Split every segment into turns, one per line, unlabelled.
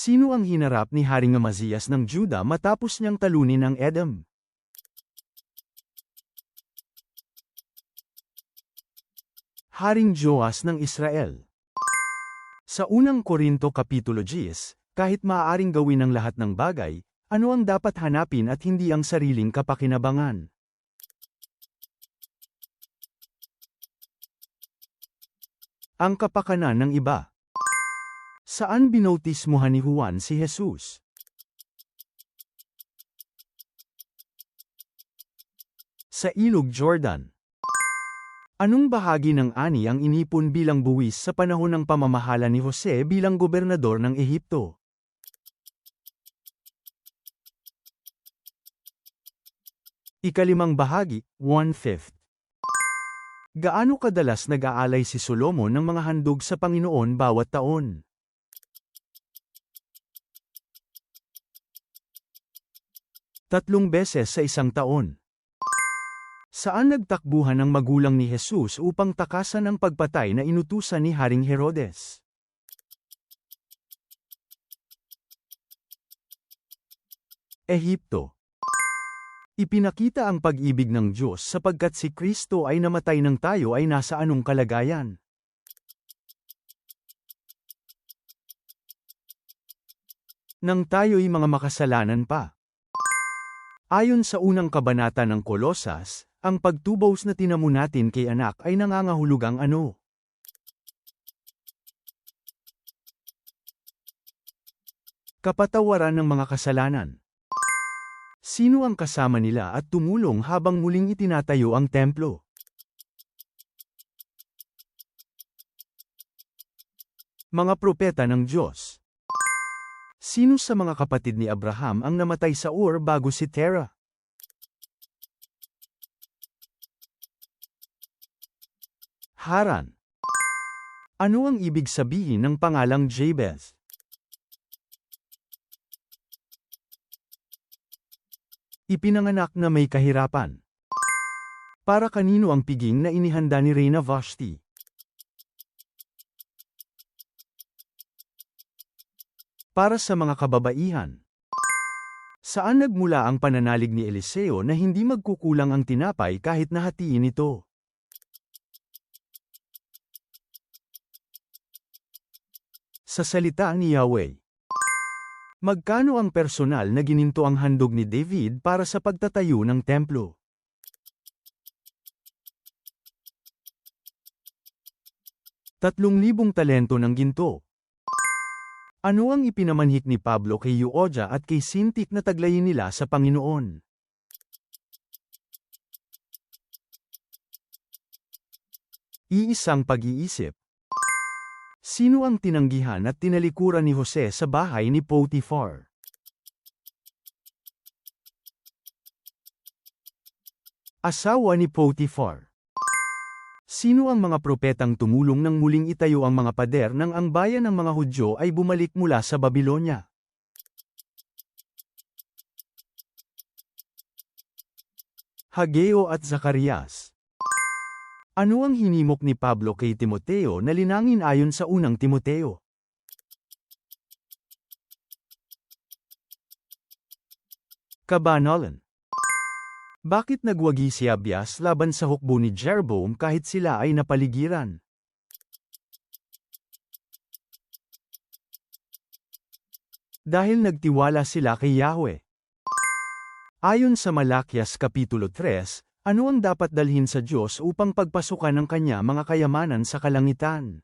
Sino ang hinarap ni Haring Amazias ng Juda matapos niyang talunin ang Edom? Haring Joas ng Israel. Sa unang Korinto Kapitulo 10, kahit maaaring gawin ang lahat ng bagay, ano ang dapat hanapin at hindi ang sariling kapakinabangan? Ang kapakanan ng iba. Saan binautismuhan ni Juan si Jesus? Sa Ilog Jordan. Anong bahagi ng ani ang inipon bilang buwis sa panahon ng pamamahala ni Jose bilang gobernador ng Ehipto? Ikalimang bahagi, 1/5. Gaano kadalas nag-aalay si Solomon ng mga handog sa Panginoon bawat taon? Tatlong beses sa isang taon. Saan nagtakbuhan ang magulang ni Jesus upang takasan ang pagpatay na inutusan ni Haring Herodes? Ehipto. Ipinakita ang pag-ibig ng Diyos sapagkat si Kristo ay namatay nang tayo ay nasa anong kalagayan. Nang tayo'y mga makasalanan pa. Ayon sa unang kabanata ng Kolosas, ang pagtubaws na tinamo natin kay anak ay nangangahulugang ano? Kapatawaran ng mga kasalanan. Sino ang kasama nila at tumulong habang muling itinatayo ang templo? Mga propeta ng Diyos. Sino sa mga kapatid ni Abraham ang namatay sa Ur bago si Terah? Haran. Ano ang ibig sabihin ng pangalang Jabez? Ipinanganak na may kahirapan. Para kanino ang piging na inihanda ni Reyna Vashti? Para sa mga kababaihan. Saan nagmula ang pananalig ni Eliseo na hindi magkukulang ang tinapay kahit nahatiin ito? Sa salita ni Yahweh. Magkano ang personal na gininto ang handog ni David para sa pagtatayo ng templo? ₱3,000 talento ng ginto. Ano ang ipinamanhik ni Pablo kay Euodia at kay Sintik na taglayin nila sa Panginoon? Iisang pag-iisip. Sino ang tinanggihan at tinalikuran ni Jose sa bahay ni Potiphar? Asawa ni Potiphar. Sino ang mga propetang tumulong nang muling itayo ang mga pader nang ang bayan ng mga Hudyo ay bumalik mula sa Babilonya? Hageo at Zacarias. Ano ang hinimok ni Pablo kay Timoteo na linangin ayon sa unang Timoteo? Kabanalan. Bakit nagwagi si Abias laban sa hukbo ni Jeroboam kahit sila ay napaligiran? Dahil nagtiwala sila kay Yahweh. Ayon sa Malakias Kapitulo 3, ano ang dapat dalhin sa Diyos upang pagpasukan ng Kanya mga kayamanan sa kalangitan?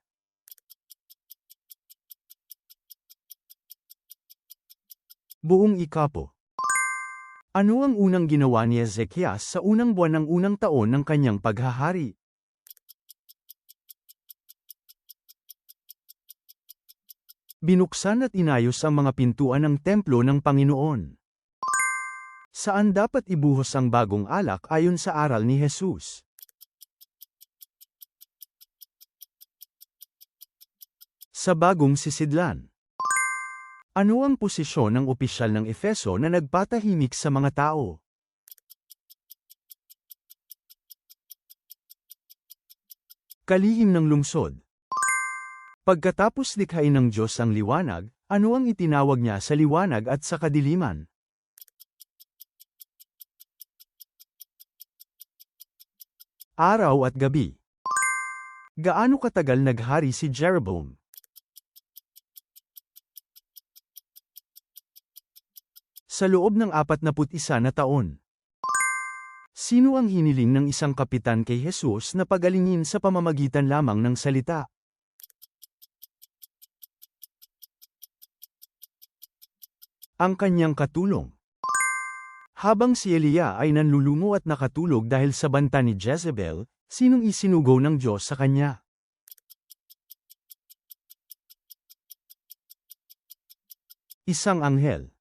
Buong ikapo. Ano ang unang ginawa ni Ezekias sa unang buwan ng unang taon ng kanyang paghahari? Binuksan at inayos ang mga pintuan ng templo ng Panginoon. Saan dapat ibuhos ang bagong alak ayon sa aral ni Jesus? Sa bagong sisidlan. Ano ang posisyon ng opisyal ng Efeso na nagpatahimik sa mga tao? Kalihim ng lungsod. Pagkatapos likhain ng Diyos ang liwanag, ano ang itinawag niya sa liwanag at sa kadiliman? Araw at gabi. Gaano katagal naghari si Jeroboam? Sa loob ng 41 na taon. Sino ang hiniling ng isang kapitan kay Jesus na pagalingin sa pamamagitan lamang ng salita? Ang kanyang katulong. Habang si Elia ay nanlulungo at nakatulog dahil sa banta ni Jezebel, sinong isinugo ng Diyos sa kanya? Isang anghel.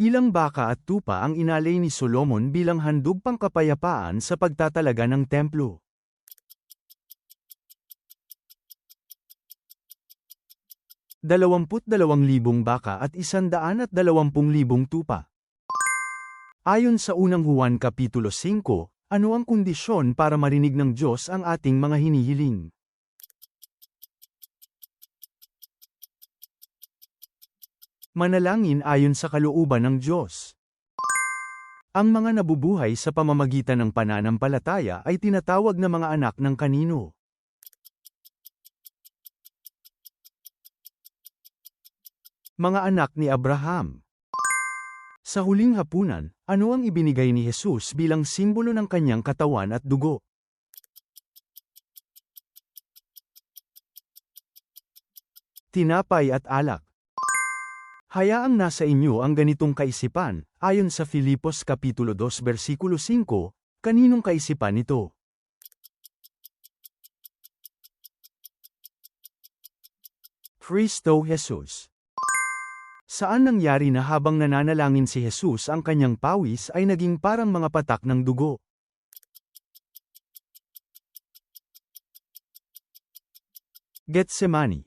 Ilang baka at tupa ang inalay ni Solomon bilang handog pangkapayapaan sa pagtatalaga ng templo? 22,000 baka at 120,000 tupa. Ayon sa unang Juan Kapitulo 5, ano ang kondisyon para marinig ng Diyos ang ating mga hinihiling? Manalangin ayon sa kalooban ng Diyos. Ang mga nabubuhay sa pamamagitan ng pananampalataya ay tinatawag na mga anak ng kanino? Mga anak ni Abraham. Sa huling hapunan, ano ang ibinigay ni Jesus bilang simbolo ng kanyang katawan at dugo? Tinapay at alak. Hayaang nasa inyo ang ganitong kaisipan, ayon sa Filipos Kapitulo 2 versikulo 5, kaninong kaisipan ito? Kristo Jesus. Saan nangyari na habang nananalangin si Jesus ang kanyang pawis ay naging parang mga patak ng dugo? Getsemani.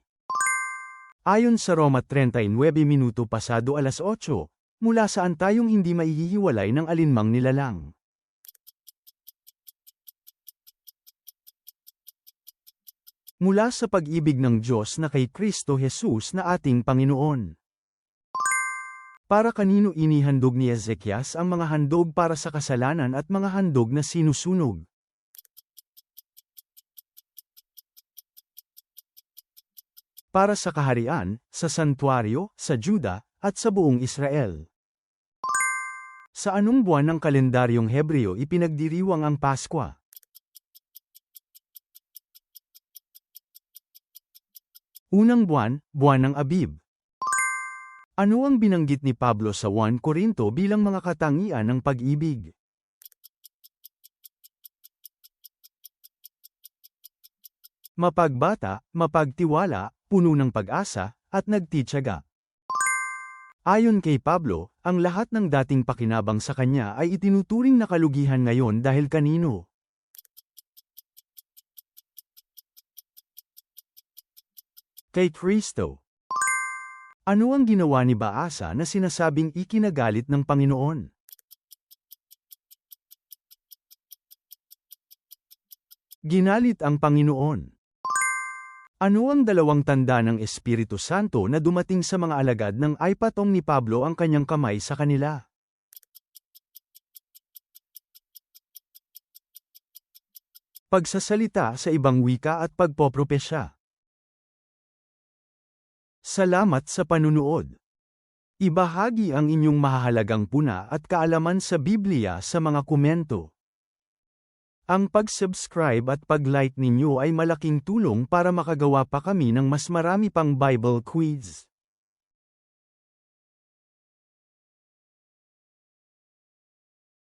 Ayon sa Roma 39 minuto pasado alas 8, mula saan tayong hindi maihihiwalay ng alinmang nilalang. Mula sa pag-ibig ng Diyos na kay Kristo Jesus na ating Panginoon. Para kanino inihandog ni Ezekias ang mga handog para sa kasalanan at mga handog na sinusunog? Para sa kaharian, sa santuario, sa Juda, at sa buong Israel. Sa anong buwan ng kalendaryong Hebreo ipinagdiriwang ang Paskwa? Unang buwan, buwan ng Abib. Ano ang binanggit ni Pablo sa 1 Korinto bilang mga katangian ng pag-ibig? Mapagbata, mapagtiwala, puno ng pag-asa, at nagtitiyaga. Ayon kay Pablo, ang lahat ng dating pakinabang sa kanya ay itinuturing na kalugihan ngayon dahil kanino? Kay Kristo. Ano ang ginawa ni Baasa na sinasabing ikinagalit ng Panginoon? Ginalit ang Panginoon. Ano ang dalawang tanda ng Espiritu Santo na dumating sa mga alagad ng aipatong ni Pablo ang kanyang kamay sa kanila? Pagsasalita sa ibang wika at pagpopropesya. Salamat sa panunood. Ibahagi ang inyong mahahalagang puna at kaalaman sa Biblia sa mga komento. Ang pag-subscribe at pag-like ninyo ay malaking tulong para makagawa pa kami ng mas marami pang Bible quiz.